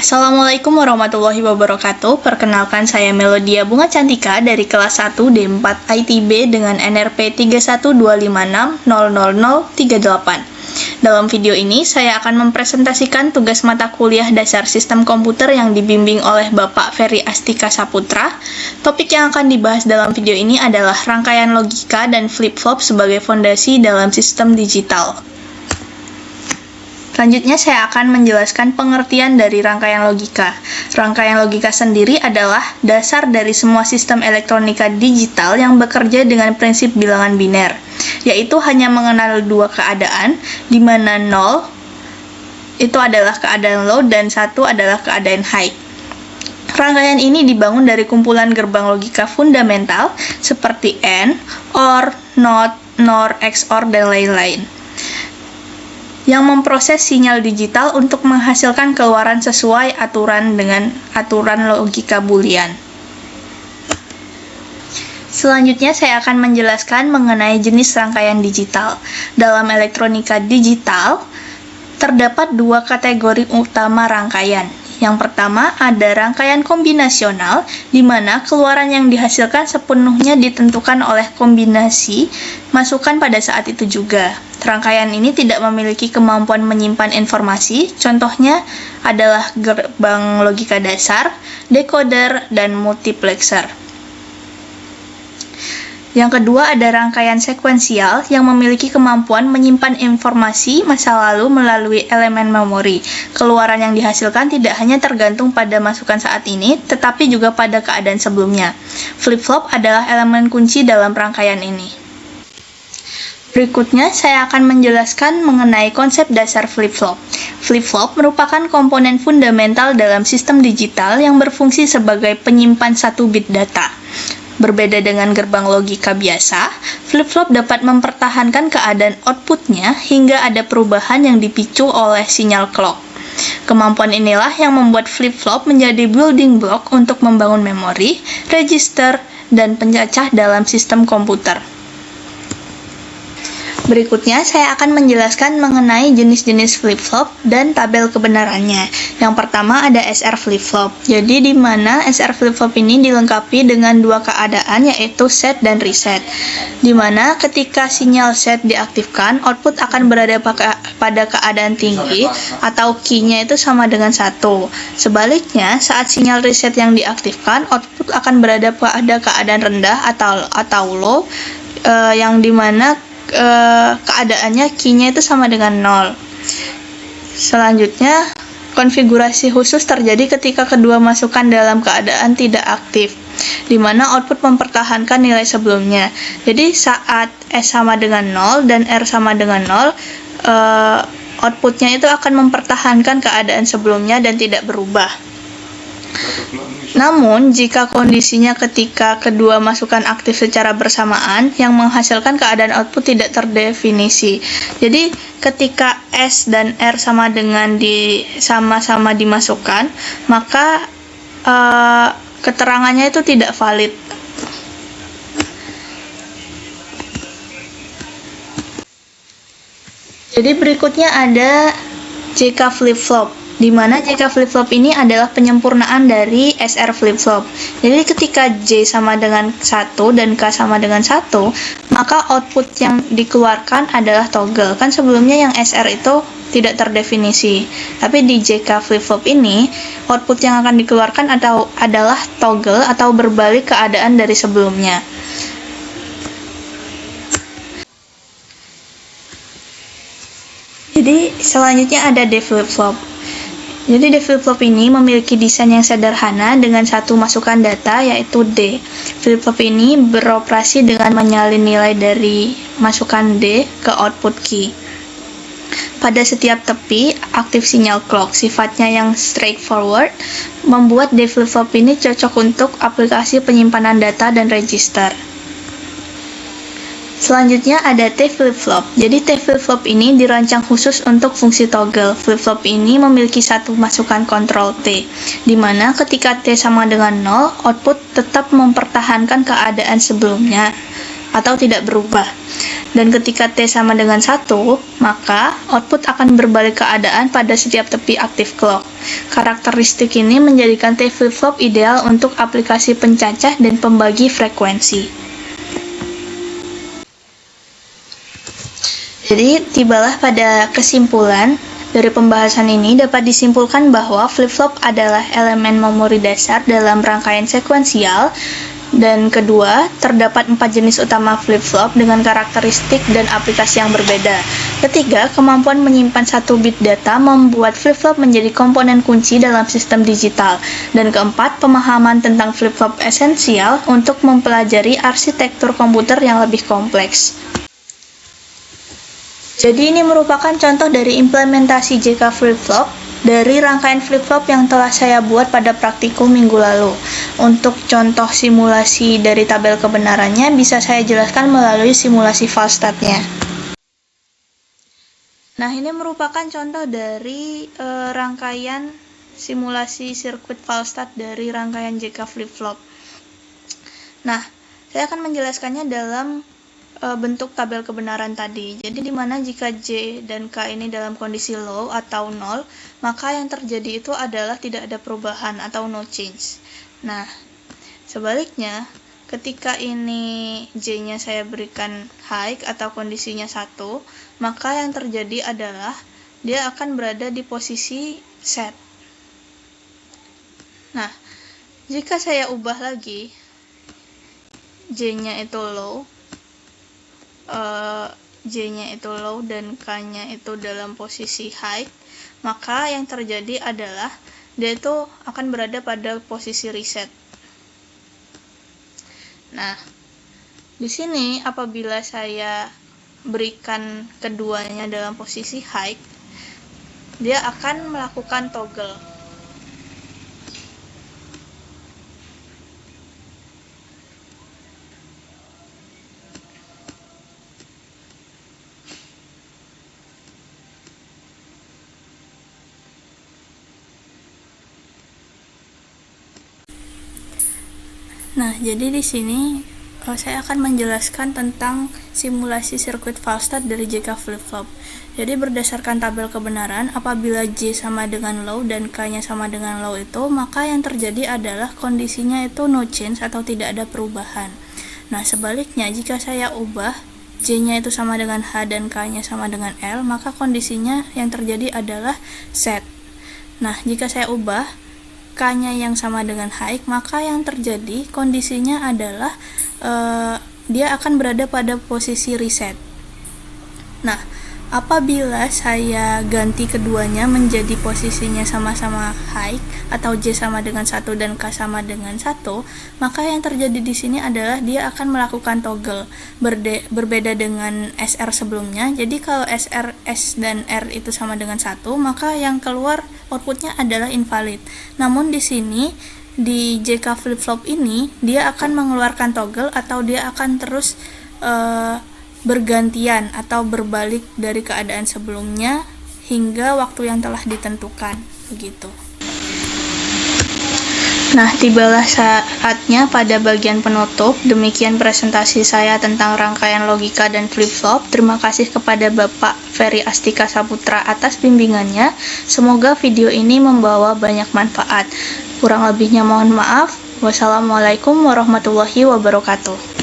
Assalamualaikum warahmatullahi wabarakatuh. Perkenalkan, saya Melodia Bunga Cantika dari kelas 1 D4 ITB dengan NRP 31256000038. Dalam video ini, saya akan mempresentasikan tugas mata kuliah dasar sistem komputer yang dibimbing oleh Bapak Ferry Astika Saputra. Topik yang akan dibahas dalam video ini adalah rangkaian logika dan flip-flop sebagai fondasi dalam sistem digital. Selanjutnya, saya akan menjelaskan pengertian dari rangkaian logika. Rangkaian logika sendiri adalah dasar dari semua sistem elektronika digital yang bekerja dengan prinsip bilangan biner, yaitu hanya mengenal dua keadaan, di mana 0 itu adalah keadaan low dan 1 adalah keadaan high. Rangkaian ini dibangun dari kumpulan gerbang logika fundamental seperti AND, OR, NOT, NOR, XOR, dan lain-lain, yang memproses sinyal digital untuk menghasilkan keluaran sesuai aturan dengan aturan logika Boolean. Selanjutnya, saya akan menjelaskan mengenai jenis rangkaian digital. Dalam elektronika digital, terdapat dua kategori utama rangkaian. Yang pertama, ada rangkaian kombinasional, di mana keluaran yang dihasilkan sepenuhnya ditentukan oleh kombinasi masukan pada saat itu juga. Rangkaian ini tidak memiliki kemampuan menyimpan informasi, contohnya adalah gerbang logika dasar, decoder, dan multiplexer. Yang kedua, ada rangkaian sekuensial yang memiliki kemampuan menyimpan informasi masa lalu melalui elemen memori. Keluaran yang dihasilkan tidak hanya tergantung pada masukan saat ini, tetapi juga pada keadaan sebelumnya. Flip-flop adalah elemen kunci dalam rangkaian ini. Berikutnya, saya akan menjelaskan mengenai konsep dasar flip-flop. Flip-flop merupakan komponen fundamental dalam sistem digital yang berfungsi sebagai penyimpan satu bit data. Berbeda dengan gerbang logika biasa, flip-flop dapat mempertahankan keadaan outputnya hingga ada perubahan yang dipicu oleh sinyal clock. Kemampuan inilah yang membuat flip-flop menjadi building block untuk membangun memori, register, dan pencacah dalam sistem komputer. Berikutnya, saya akan menjelaskan mengenai jenis-jenis flip-flop dan tabel kebenarannya. Yang pertama ada SR flip-flop. Jadi, di mana SR flip-flop ini dilengkapi dengan dua keadaan, yaitu set dan reset. Di mana ketika sinyal set diaktifkan, output akan berada pada keadaan tinggi atau key-nya itu sama dengan 1. Sebaliknya, saat sinyal reset yang diaktifkan, output akan berada pada keadaan rendah atau low, yang dimana keadaannya key-nya itu sama dengan 0. Selanjutnya, konfigurasi khusus terjadi ketika kedua masukan dalam keadaan tidak aktif, di mana output mempertahankan nilai sebelumnya. Jadi, saat S sama dengan 0 dan R sama dengan 0, outputnya itu akan mempertahankan keadaan sebelumnya dan tidak berubah. Namun, jika kondisinya ketika kedua masukan aktif secara bersamaan, yang menghasilkan keadaan output tidak terdefinisi. Jadi, ketika S dan R sama-sama dimasukkan, maka keterangannya itu tidak valid. Jadi, berikutnya ada JK flip-flop, di mana JK flip-flop ini adalah penyempurnaan dari SR flip-flop. Jadi ketika J sama dengan 1 dan K sama dengan 1, maka output yang dikeluarkan adalah toggle. Kan sebelumnya yang SR itu tidak terdefinisi. Tapi di JK flip-flop ini, output yang akan dikeluarkan adalah toggle atau berbalik keadaan dari sebelumnya. Jadi selanjutnya ada D flip-flop. Jadi D flip-flop ini memiliki desain yang sederhana dengan satu masukan data, yaitu D. Flip-flop ini beroperasi dengan menyalin nilai dari masukan D ke output key. Pada setiap tepi, aktif sinyal clock. Sifatnya yang straightforward membuat D flip-flop ini cocok untuk aplikasi penyimpanan data dan register. Selanjutnya ada T flip-flop. Jadi T flip-flop ini dirancang khusus untuk fungsi toggle. Flip-flop ini memiliki satu masukan kontrol T, di mana ketika T sama dengan 0, output tetap mempertahankan keadaan sebelumnya. atau tidak berubah. Dan ketika T sama dengan 1, maka output akan berbalik keadaan pada setiap tepi aktif clock. Karakteristik ini menjadikan T flip-flop ideal untuk aplikasi pencacah dan pembagi frekuensi. Jadi, tibalah pada kesimpulan. Dari pembahasan ini dapat disimpulkan bahwa flip-flop adalah elemen memori dasar dalam rangkaian sekuensial. Dan kedua, terdapat 4 jenis utama flip-flop dengan karakteristik dan aplikasi yang berbeda. Ketiga, kemampuan menyimpan 1 bit data membuat flip-flop menjadi komponen kunci dalam sistem digital. Dan keempat, pemahaman tentang flip-flop esensial untuk mempelajari arsitektur komputer yang lebih kompleks. Jadi ini merupakan contoh dari implementasi JK flip-flop dari rangkaian flip-flop yang telah saya buat pada praktikum minggu lalu. Untuk contoh simulasi dari tabel kebenarannya bisa saya jelaskan melalui simulasi Falstadtnya. Nah, ini merupakan contoh dari rangkaian simulasi sirkuit Falstadт dari rangkaian JK flip-flop. Nah, saya akan menjelaskannya dalam bentuk tabel kebenaran tadi. Jadi dimana jika J dan K ini dalam kondisi low atau 0, maka yang terjadi itu adalah tidak ada perubahan atau no change. Nah, sebaliknya ketika ini J-nya saya berikan high atau kondisinya 1, maka yang terjadi adalah dia akan berada di posisi set. Nah, jika saya ubah lagi J-nya itu low, J-nya itu low dan K-nya itu dalam posisi high, maka yang terjadi adalah dia itu akan berada pada posisi reset. Nah, di sini apabila saya berikan keduanya dalam posisi high, dia akan melakukan toggle. Nah, jadi di sini saya akan menjelaskan tentang simulasi sirkuit Falstadtт dari JK flip-flop. Jadi berdasarkan tabel kebenaran, apabila J sama dengan low dan K-nya sama dengan low itu, maka yang terjadi adalah kondisinya itu no change atau tidak ada perubahan. Nah, sebaliknya jika saya ubah J-nya itu sama dengan H dan K-nya sama dengan L, maka kondisinya yang terjadi adalah set. Nah, jika saya ubah K-nya yang sama dengan high, maka yang terjadi kondisinya adalah dia akan berada pada posisi reset. Nah, apabila saya ganti keduanya menjadi posisinya sama-sama high atau J sama dengan 1 dan K sama dengan 1, maka yang terjadi di sini adalah dia akan melakukan toggle. Berbeda dengan SR sebelumnya. Jadi kalau SR, S dan R itu sama dengan 1, maka yang keluar outputnya adalah invalid. Namun di sini di JK flip-flop ini dia akan mengeluarkan toggle atau dia akan terus bergantian atau berbalik dari keadaan sebelumnya hingga waktu yang telah ditentukan, begitu. Nah, tibalah saatnya pada bagian penutup. Demikian presentasi saya tentang rangkaian logika dan flip-flop. Terima kasih kepada Bapak Ferry Astika Saputra atas bimbingannya. Semoga video ini membawa banyak manfaat. Kurang lebihnya mohon maaf. Wassalamualaikum warahmatullahi wabarakatuh.